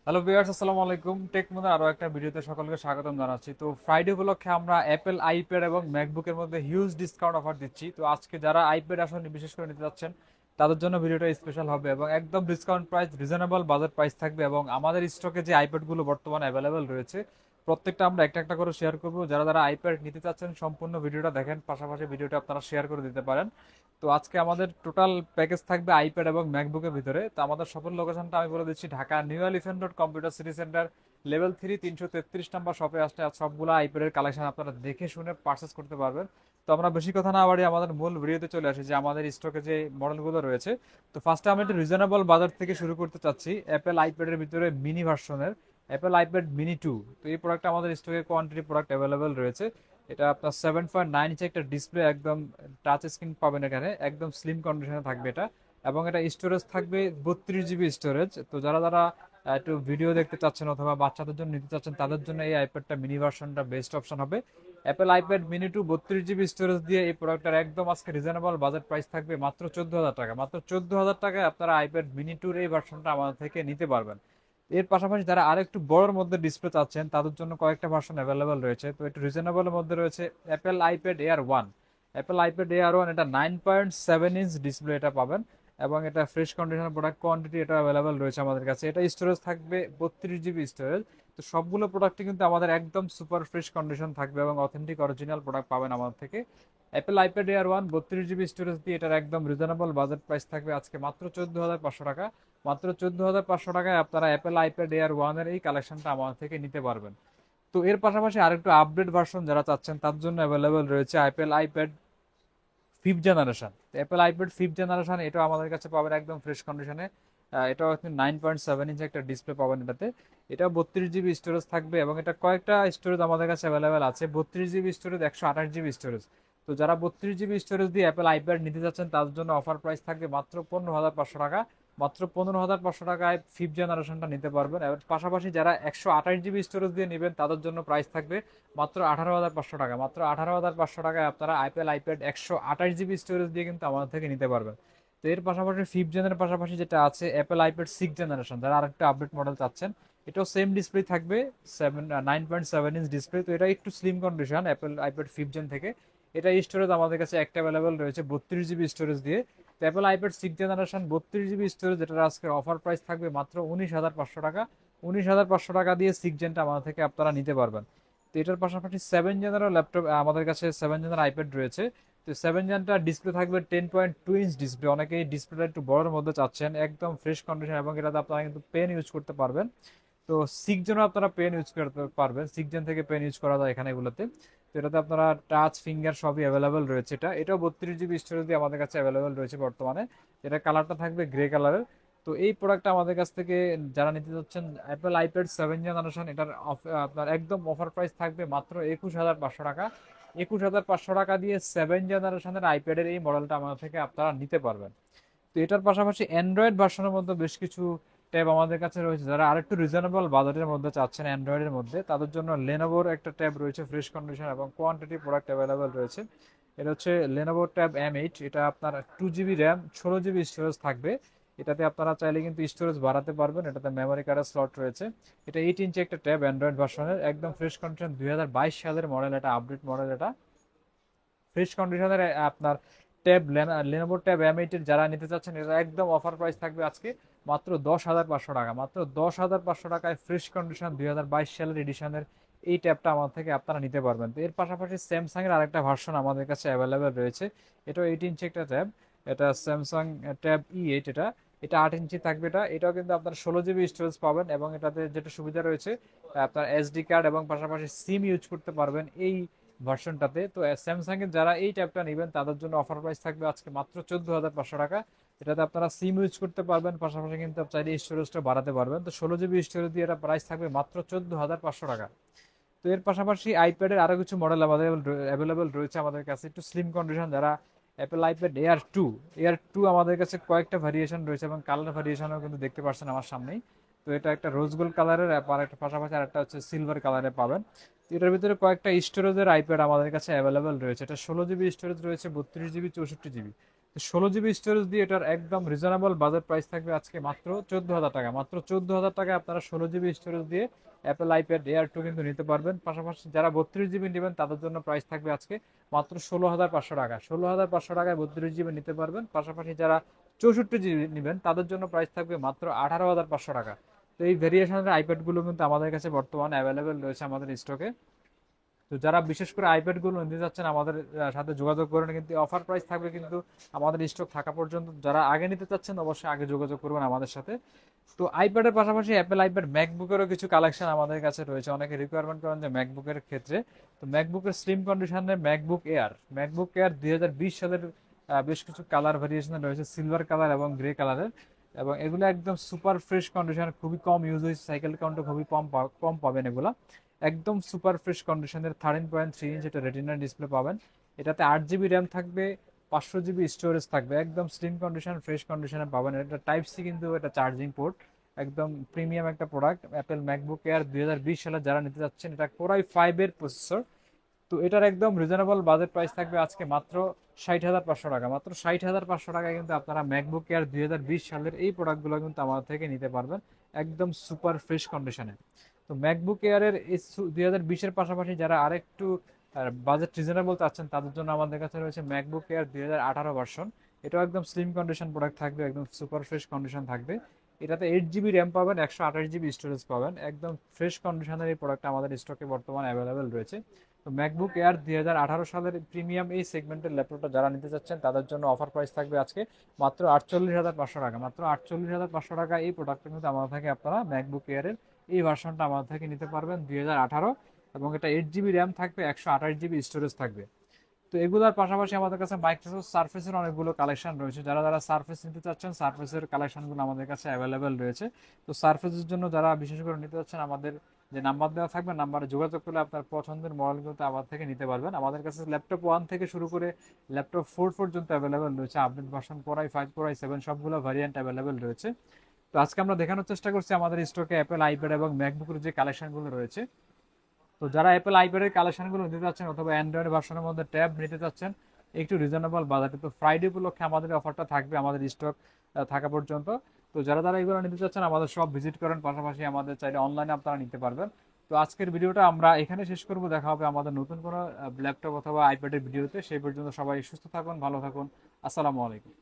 Hello viewers, আসসালামু আলাইকুম। Take মধ্যে আরো একটা ভিডিওতে সকলকে স্বাগতম জানাচ্ছি। তো ফ্রাইডে উপলক্ষে আমরা অ্যাপেল আইপ্যাড এবং ম্যাকবুকের মধ্যে হিউজ ডিসকাউন্ট অফার দিচ্ছি। তো আজকে যারা আইপ্যাড আসলে বিশেষ করে নিতে যাচ্ছেন তাদের জন্য ভিডিওটা স্পেশাল হবে এবং একদম discount price, reasonable budget price থাকবে। এবং আমাদের স্টকে যে আইপ্যাড গুলো বর্তমানে অ্যাভেলেবেল রয়েছে প্রত্যেকটা আমরা একটা একটা করে শেয়ার করবো। যারা যারা আইপ্যাড নিতে চাচ্ছেন সম্পূর্ণ ভিডিওটা দেখেন, পাশাপাশি ভিডিওটা আপনারা শেয়ার করে দিতে পারেন। তো আজকে আমাদের টোটাল প্যাকেজ থাকবে আইপ্যাড এবং ম্যাকবুকের ভিতরে। তো আমাদের সফল লোকেশনটা আমি বলে দিচ্ছি, Dhaka new elephant road computer city centre, level 3, 333 number শপে আসলে সবগুলো আইপ্যাডের কালেকশন আপনারা দেখে শুনে পারচেস করতে পারবেন। তো আমরা বেশি কথা না বাড়িয়ে আমাদের মূল ভিডিওতে চলে আসি যে আমাদের স্টকে যে মডেলগুলো রয়েছে। তো ফার্স্টে আমি একটু রিজনেবল বাজার থেকে শুরু করতে চাচ্ছি অ্যাপেল আইপ্যাডের ভিতরে মিনি ভার্সনের অ্যাপেল আইপ্যাড মিনি 2। তো এই প্রোডাক্ট আমাদের স্টকে কোয়ান্টিটি প্রোডাক্ট অ্যাভেলেবেল রয়েছে। এটা আপনার 7.9 ইঞ্চি একটা ডিসপ্লে, একদম টাচ স্ক্রিন পাবেন এখানে, একদম স্লিম কন্ডিশনে থাকবে এটা। এবং এটা স্টোরেজ থাকবে 32 জিবি স্টোরেজ। তো যারা যারা একটু ভিডিও দেখতে চাচ্ছেন অথবা বাচ্চাদের জন্য নিতে চাচ্ছেন তাদের জন্য এই আইপ্যাডটা মিনি ভার্সনটা বেস্ট অপশন হবে। Apple iPad mini 2 32 GB storage দিয়ে এই প্রোডাক্টটার একদম আজকে রিজনেবল বাজেট প্রাইস থাকবে মাত্র 14,000 টাকা। মাত্র 14,000 টাকায় আপনারা আইপ্যাড মিনি 2 এই ভার্সনটা আমাদের থেকে নিতে পারবেন। এর পাশাপাশি যারা আর একটু বড়র মধ্যে ডিসপ্লে চাচ্ছেন তাদের জন্য কয়েকটা ভার্সন অ্যাভেলেবেল রয়েছে। তো একটু রিজনেবলের মধ্যে রয়েছে Apple iPad air 1। Apple iPad air 1 এটা 9.7 ইঞ্চ ডিসপ্লে এটা পাবেন এবং এটা ফ্রেশ কন্ডিশন প্রোডাক্ট, কোয়ান্টিটি এটা অ্যাভেলেবেল রয়েছে আমাদের কাছে। এটা স্টোরেজ থাকবে 32 জিবি স্টোরেজ। তো সবগুলো প্রোডাক্টই কিন্তু আমাদের একদম সুপার ফ্রেশ কন্ডিশন থাকবে এবং অথেন্টিক অরিজিনাল প্রোডাক্ট পাবেন আমাদের থেকে। Apple iPad air 1 32 GB storage দিয়ে এটার একদম রিজনেবল বাজেট প্রাইস থাকবে আজকে মাত্র 14,500 টাকা। মাত্র 14,500 টাকায় আপনারা অ্যাপেল আইপ্যাড এয়ার 1 এর এই কালেকশনটা আমাদের থেকে নিতে পারবেন। তো এর পাশাপাশি আরেকটু আপডেট ভার্সন যারা চাচ্ছেন তার জন্য অ্যাভেলেবেল রয়েছে Apple iPad 5th generation. Apple iPad 5th generation এটাও আমাদের কাছে পাবেন একদম ফ্রেশ কন্ডিশনে। এটাও আপনি 9.7 ইঞ্চ একটা ডিসপ্লে পাবেন এটাতে। এটাও 32 জিবি স্টোরেজ থাকবে এবং এটা কয়েকটা স্টোরেজ আমাদের কাছে অ্যাভেলেবেল আছে, 32 জিবি স্টোরেজ, 128 জিবি স্টোরেজ। তো যারা 32 জিবি স্টোরেজ দিয়ে অ্যাপেল আইপ্যাড নিতে যাচ্ছেন তাদের জন্য অফার প্রাইস থাকবে মাত্র 15,500 টাকা। মাত্র 15,500 টাকায় 5th জেনারেশনটা নিতে পারবেন। এবার পাশাপাশি যারা 128 জিবি স্টোরেজ দিয়ে নেবেন তাদের জন্য প্রাইস থাকবে মাত্র 18,500 টাকা। মাত্র 18,500 টাকায় আপনারা অ্যাপেল আইপ্যাড 128 জিবি স্টোরেজ দিয়ে কিন্তু আমাদের থেকে নিতে পারবেন। তো এর পাশাপাশি 5th জেনের পাশাপাশি যেটা আছে অ্যাপেল আইপ্যাড 6th জেনারেশন, যারা আরেকটা আপডেট মডেল চাচ্ছেন, এটাও সেম ডিসপ্লে থাকবে, 9.7 ইঞ্চ ডিসপ্লে। তো এটা একটু slim condition Apple iPad 5th gen থেকে। এটা স্টোরেজ আমাদের কাছে একটা অ্যাভেলেবেল রয়েছে 32 জিবি স্টোরেজ দিয়ে। তো Apple iPad 6th generation 32 GB storage, এটার আজকে অফার প্রাইস থাকবে মাত্র 19,500 টাকা। 19,500 টাকা দিয়ে 6th জেনটা আমাদের থেকে আপনারা নিতে পারবেন। তো এটার পাশাপাশি 7th জেনেরও ল্যাপটপ আমাদের কাছে, 7th জেনের আইপ্যাড রয়েছে। তো 7th জেনটা ডিসপ্লে থাকবে 10.2 ইঞ্চ ডিসপ্লে। অনেকেই ডিসপ্লেটা একটু বড়ের মধ্যে চাচ্ছেন, একদম ফ্রেশ কন্ডিশন এবং এটাতে আপনারা কিন্তু পেন ইউজ করতে পারবেন। তো 6 জেনও আপনারা পেন ইউজ করতে পারবেন, 6 জেন থেকে পেন ইউজ করা যায় এখানে এগুলোতে। তো এটাতে আপনারা টাচ ফিঙ্গার সবই অ্যাভেলেবেল রয়েছে। এটাও 32 জিবি স্টোরেজ দিয়ে আমাদের কাছে অ্যাভেলেবেল রয়েছে বর্তমানে। এটা কালারটা থাকবে গ্রে কালারের। তো এই প্রোডাক্টটা আমাদের কাছ থেকে যারা নিতে যাচ্ছেন অ্যাপেল আইপ্যাড 7th জেনারেশন, এটার আপনার একদম অফার প্রাইস থাকবে মাত্র 21,500 টাকা। 21,500 টাকা দিয়ে 7th জেনারেশনের আইপ্যাডের এই মডেলটা আমাদের থেকে আপনারা নিতে পারবেন। তো এটার পাশাপাশি অ্যান্ড্রয়েড ভার্সনের মধ্যে বেশ কিছু ট্যাব আমাদের কাছে রয়েছে। যারা আরেকটু রিজনেবল বাজেটের মধ্যে চাচ্ছেন অ্যান্ড্রয়েডের মধ্যে তাদের জন্য লেনোভোর একটা ট্যাব রয়েছে, ফ্রেশ কন্ডিশন এবং কোয়ান্টিটি প্রোডাক্ট অ্যাভেলেবেল রয়েছে। এটা হচ্ছে লেনোভো ট্যাব M8। এটা আপনার 2 জিবি র্যাম, 16 জিবি স্টোরেজ থাকবে। এটাতে আপনারা চাইলে কিন্তু স্টোরেজ বাড়াতে পারবেন, এটাতে মেমোরি কার্ডের স্লট রয়েছে। এটা 8 ইঞ্চি একটা ট্যাব অ্যান্ড্রয়েড ভার্সনের, একদম ফ্রেশ কন্ডিশন, 2022 সালের মডেল, এটা আপডেট মডেল। এটা ফ্রেশ কন্ডিশনের আপনার ট্যাব, লেনোভো ট্যাব M8 এর যারা নিতে চাচ্ছেন এটা একদম অফার প্রাইস থাকবে আজকে মাত্র 10,500 টাকা। মাত্র 10,500 টাকায় ফ্রেশ কন্ডিশন 2022 সালের এডিশনের এই ট্যাবটা আমাদের থেকে আপনারা নিতে পারবেন। তো এর পাশাপাশি স্যামসাং এর আরেকটা ভার্সন আমাদের কাছে অ্যাভেলেবেল রয়েছে। এটাও 8 ইঞ্চি একটা ট্যাব। এটা স্যামসাং ট্যাব E8। এটা এটা 8 ইঞ্চি থাকবে। এটাও কিন্তু আপনার 16 জিবি স্টোরেজ পাবেন এবং এটাতে যেটা সুবিধা রয়েছে আপনার SD কার্ড এবং পাশাপাশি সিম ইউজ করতে পারবেন এই ভার্সনটাতে। তো স্যামসাং এর যারা এই ট্যাবটা নেবেন তাদের জন্য অফার প্রাইস থাকবে আজকে মাত্র 14,500 টাকা। এটাতে আপনারা সিম ইউজ করতে পারবেন, পাশাপাশি কিন্তু চাইলে স্টোরেজটা বাড়াতে পারবেন। তো 16 জিবি স্টোরেজ দিয়ে এটা প্রাইস থাকবে মাত্র 14,500 টাকা। তো এর পাশাপাশি আইপ্যাডের আরো কিছু মডেল অ্যাভেলেবেল রয়েছে আমাদের কাছে, একটু স্লিম কন্ডিশন। যারা অ্যাপেল আইপ্যাড এয়ার টু আমাদের কাছে কয়েকটা ভ্যারিয়েশন রয়েছে এবং কালার ভ্যারিয়েশনও কিন্তু দেখতে পাচ্ছেন আমার সামনেই। তো এটা একটা রোজ গোল্ড কালারের, আর একটা পাশাপাশি আর একটা হচ্ছে সিলভার কালারে পাবেন। তো এটার ভিতরে কয়েকটা স্টোরেজের আইপ্যাড আমাদের কাছে অ্যাভেলেবেল রয়েছে। এটা 16 জিবি স্টোরেজ রয়েছে, 32 জিবি, 64 জিবি। 16 জিবি স্টোরেজ দিয়ে এটার একদম রিজনেবল বাজেট প্রাইস থাকবে আজকে মাত্র 14,000 টাকা। মাত্র 14,000 টাকায় আপনারা 16 জিবি স্টোরেজ দিয়ে অ্যাপেল আইপ্যাড এয়ার 2 কিন্তু নিতে পারবেন। পাশাপাশি যারা 32 জিবি নেবেন তাদের জন্য প্রাইস থাকবে আজকে মাত্র 16,500 টাকা। 16,500 টাকায় 32 জিবি নিতে পারবেন। পাশাপাশি যারা 64 জিবি নেবেন তাদের জন্য প্রাইস থাকবে মাত্র 18,500 টাকা। তো এই ভেরিয়েশনের আইপ্যাডগুলো কিন্তু আমাদের কাছে বর্তমানে অ্যাভেলেবেল রয়েছে আমাদের স্টকে। তো যারা বিশেষ করে আইপ্যাড গুলো নিতে যাচ্ছেন আমাদের সাথে যোগাযোগ করেন, কিন্তু অফার প্রাইস থাকবে কিন্তু আমাদের স্টক থাকা পর্যন্ত। যারা আগে নিতে চাচ্ছেন অবশ্যই আগে যোগাযোগ করবেন আমাদের সাথে। তো আইপ্যাডের পাশাপাশি অ্যাপেল আইপ্যাড ম্যাকবুকেরও কিছু কালেকশন আমাদের কাছে রয়েছে। অনেকে রিকোয়ারমেন্ট করেন যে ম্যাকবুকের ক্ষেত্রে, তো ম্যাকবুকের স্লিম কন্ডিশনের ম্যাকবুক এয়ার 2020 সালের বেশ কিছু কালার ভেরিয়েশন রয়েছে, সিলভার কালার এবং গ্রে কালারের। এবং এগুলো একদম সুপার ফ্রেশ কন্ডিশন, খুবই কম ইউজ হয়েছে, সাইকেল কাউন্টও খুবই কম কম পাবেন এগুলা। একদম সুপার ফ্রেশ কন্ডিশনের 13.3 ইঞ্চ এটা রেটিনা ডিসপ্লে পাবেন। এটাতে 8 জিবি র্যাম থাকবে, 500 জিবি স্টোরেজ থাকবে, একদম স্লিম কন্ডিশন ফ্রেশ কন্ডিশনে পাবেন। এটা টাইপ সি কিন্তু এটা চার্জিং পোর্ট, একদম প্রিমিয়াম একটা প্রোডাক্ট অ্যাপেল ম্যাকবুক এয়ার 2020 সালে যারা নিতে যাচ্ছেন। এটা কোরাই 5 এর প্রসেসর। তো এটার একদম রিজনেবল বাজেট প্রাইস থাকবে আজকে মাত্র 60,500 টাকা। মাত্র 60,500 টাকায় কিন্তু আপনারা ম্যাকবুক এয়ার 2020 সালের এই প্রোডাক্টগুলো কিন্তু আমাদের থেকে নিতে পারবেন একদম সুপার ফ্রেশ কন্ডিশনে। তো ম্যাকবুক এয়ারের এই 2020-এর পাশাপাশি যারা আরেকটু বাজেট রিজনেবল চাচ্ছেন তাদের জন্য আমাদের কাছে রয়েছে ম্যাকবুক এয়ার 2018 ভার্সন। এটাও একদম স্লিম কন্ডিশন প্রোডাক্ট থাকবে, একদম সুপার ফ্রেশ কন্ডিশন থাকবে। এটাতে 8 জিবি র্যাম পাবেন, 128 জিবি স্টোরেজ পাবেন, একদম ফ্রেশ কন্ডিশনের এই প্রোডাক্ট আমাদের স্টকে বর্তমানে অ্যাভেলেবেল রয়েছে। তো ম্যাকবুক এয়ার 2018 সালের প্রিমিয়াম এই সেগমেন্টের ল্যাপটপটা যারা নিতে চাচ্ছেন তাদের জন্য অফার প্রাইস থাকবে আজকে মাত্র 48,500 টাকা। মাত্র 48,500 টাকা এই প্রোডাক্টটা কিন্তু আমাদের থেকে আপনারা ম্যাকবুক এয়ারের এই ভার্সনটা আমাদের থেকে নিতে পারবেন 2018। এবং এটা 8 জিবি র্যাম থাকবে, 128 জিবি স্টোরেজ থাকবে। তো এগুলোর পাশাপাশি আমাদের কাছে মাইক্রোসফট সার্ফেসের অনেকগুলো কালেকশন রয়েছে। যারা যারা সার্ফেস নিতে চাচ্ছেন সার্ফেসের কালেকশনগুলো আমাদের কাছে অ্যাভেলেবেল রয়েছে। তো সার্ফেসের জন্য যারা বিশেষ করে নিতে চাচ্ছেন আমাদের যে নাম্বার দেওয়া থাকবে নাম্বারে যোগাযোগ করলে আপনার পছন্দের মডেলগুলো আমাদের থেকে নিতে পারবেন। আমাদের কাছে ল্যাপটপ 1 থেকে শুরু করে ল্যাপটপ 4 পর্যন্ত অ্যাভেলেবেল রয়েছে। আপডেট ভার্সন কোরাই 5 কোরাই 7 সবগুলো ভ্যারিয়েন্ট অ্যাভেলেবেল রয়েছে। তো আজকে আমরা দেখানোর চেষ্টা করছি আমাদের স্টকে অ্যাপেল আইপ্যাড এবং ম্যাকবুকের যে কালেকশনগুলো রয়েছে। তো যারা অ্যাপেল আইপ্যাডের কালেকশনগুলো নিতে চাচ্ছেন অথবা অ্যান্ড্রয়েড ভার্সনের মধ্যে ট্যাব নিতে চাচ্ছেন একটু রিজনেবল বাজেটে, তো ফ্রাইডে উপলক্ষে আমাদের অফারটা থাকবে আমাদের স্টক থাকা পর্যন্ত। তো যারা যারা এগুলো নিতে চাচ্ছেন আমাদের সব ভিজিট করেন, পাশাপাশি আমাদের চাইলে অনলাইনে আপনারা নিতে পারবেন। তো আজকের ভিডিওটা আমরা এখানে শেষ করব। দেখা হবে আমাদের নতুন কোনো ল্যাপটপ অথবা আইপ্যাডের ভিডিওতে। সেই পর্যন্ত সবাই সুস্থ থাকুন, ভালো থাকুন। আসসালামু আলাইকুম।